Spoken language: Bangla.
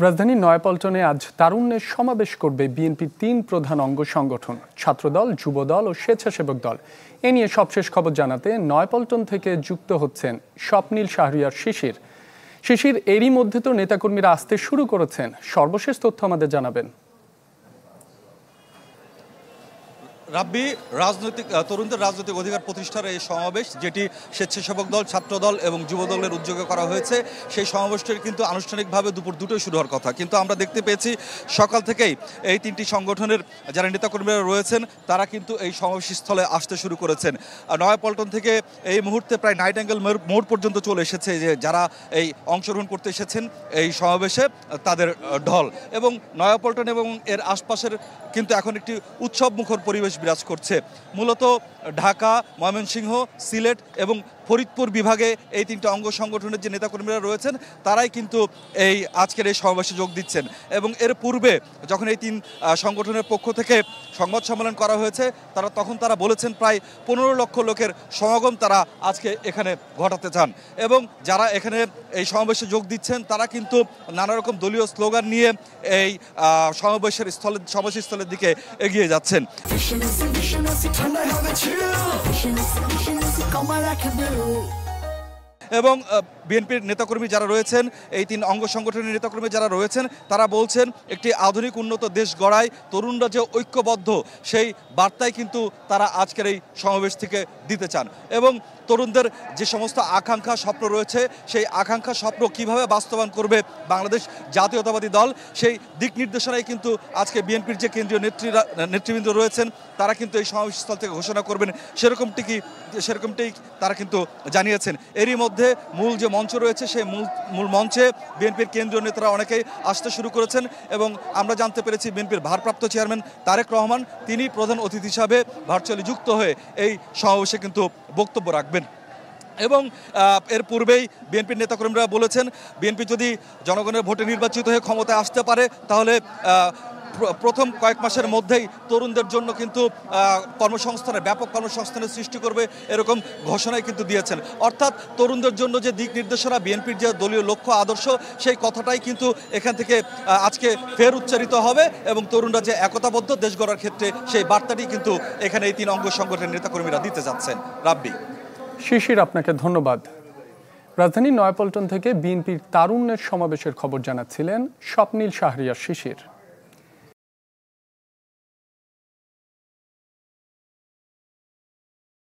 রাজধানীর নয়াপল্টনে আজ তারুণ্যের সমাবেশ করবে বিএনপির ৩ প্রধান অঙ্গ সংগঠন ছাত্রদল, যুবদল ও স্বেচ্ছাসেবক দল। এ নিয়ে সবশেষ খবর জানাতে নয়াপল্টন থেকে যুক্ত হচ্ছেন স্বপ্নীল শাহরিয়ার শিশির। এরই মধ্যে তো নেতাকর্মীরা আসতে শুরু করেছেন, সর্বশেষ তথ্য আমাদের জানাবেন। রাব্বি, তরুণদের রাজনৈতিক অধিকার প্রতিষ্ঠার এই সমাবেশ, যেটি স্বেচ্ছাসেবক দল, ছাত্রদল এবং যুবদলের উদ্যোগে করা হয়েছে, সেই সমাবেশটির কিন্তু আনুষ্ঠানিকভাবে দুপুর 2টোয় শুরু হওয়ার কথা। কিন্তু আমরা দেখতে পেয়েছি সকাল থেকেই এই 3টি সংগঠনের যারা নেতাকর্মীরা রয়েছেন তারা কিন্তু এই সমাবেশস্থলে আসতে শুরু করেছেন। নয়াপল্টন থেকে এই মুহূর্তে প্রায় নাইটিঙ্গেল মোড় পর্যন্ত চলে এসেছে যে যারা এই অংশগ্রহণ করতে এসেছেন এই সমাবেশে তাদের ঢল। এবং নয়াপল্টন এবং এর আশপাশের কিন্তু এখন একটি উৎসবমুখর পরিবেশ বিরাজ করছে। মূলত ঢাকা, ময়মনসিংহ, সিলেট এবং ফরিদপুর বিভাগে এই 3টি অঙ্গ সংগঠনের যে নেতাকর্মীরা রয়েছেন তারাই কিন্তু এই আজকের এই সমাবেশে যোগ দিচ্ছেন। এবং এর পূর্বে যখন এই 3 সংগঠনের পক্ষ থেকে সংবাদ সম্মেলন করা হয়েছে তখন তারা বলেছেন প্রায় 15 লক্ষ লোকের সমাগম তারা আজকে এখানে ঘটাতে চান। এবং যারা এখানে এই সমাবেশে যোগ দিচ্ছেন তারা কিন্তু নানা রকম দলীয় স্লোগান নিয়ে এই সমাবেশস্থলের দিকে এগিয়ে যাচ্ছেন। এবং বিএনপির নেতাকর্মী যারা রয়েছেন, এই 3 অঙ্গ সংগঠনের নেতাকর্মী যারা রয়েছেন তারা বলছেন একটি আধুনিক উন্নত দেশ গড়ায় তরুণরা যে ঐক্যবদ্ধ সেই বার্তাই কিন্তু তারা আজকের এই সমাবেশ থেকে দিতে চান। এবং তরুণদের যে সমস্ত আকাঙ্ক্ষা স্বপ্ন রয়েছে সেই আকাঙ্ক্ষা স্বপ্ন কিভাবে বাস্তবায়ন করবে বাংলাদেশ জাতীয়তাবাদী দল, সেই দিক নির্দেশনায় কিন্তু আজকে বিএনপির যে কেন্দ্রীয় নেতৃবৃন্দ রয়েছেন তারা কিন্তু এই সমাবেশস্থল থেকে ঘোষণা করবেন, সেরকমটি তারা কিন্তু জানিয়েছেন। এরই মধ্যে মূল যে মঞ্চ রয়েছে সেই মূল মঞ্চে বিএনপির কেন্দ্রীয় নেতারা অনেকেই আসতে শুরু করেছেন। এবং আমরা জানতে পেরেছি বিএনপির ভারপ্রাপ্ত চেয়ারম্যান তারেক রহমান তিনি প্রধান অতিথি হিসাবে ভার্চুয়ালি যুক্ত হয়ে এই সমাবেশে কিন্তু বক্তব্য রাখবেন। এবং এর পূর্বেই বিএনপির নেতাকর্মীরা বলেছেন বিএনপি যদি জনগণের ভোটে নির্বাচিত হয়ে ক্ষমতায় আসতে পারে তাহলে প্রথম কয়েক মাসের মধ্যেই তরুণদের জন্য কিন্তু ব্যাপক কর্মসংস্থানের সৃষ্টি করবে, এরকম ঘোষণাই কিন্তু দিয়েছেন। অর্থাৎ তরুণদের জন্য যে দিক নির্দেশনা, বিএনপির যে দলীয় লক্ষ্য আদর্শ, সেই কথাটাই কিন্তু এখান থেকে আজকে ফের উচ্চারিত হবে। এবং তরুণরা যে একতাবদ্ধ দেশ গড়ার ক্ষেত্রে সেই বার্তাটি কিন্তু এখানে এই 3 অঙ্গ সংগঠনের নেতাকর্মীরা দিতে যাচ্ছেন। রাব্বি, শিশির, আপনাকে ধন্যবাদ। রাজধানীর নয়াপল্টন থেকে বিএনপির তারুণ্যের সমাবেশের খবর জানাচ্ছিলেন স্বপ্নীল শাহরিয়ার শিশির।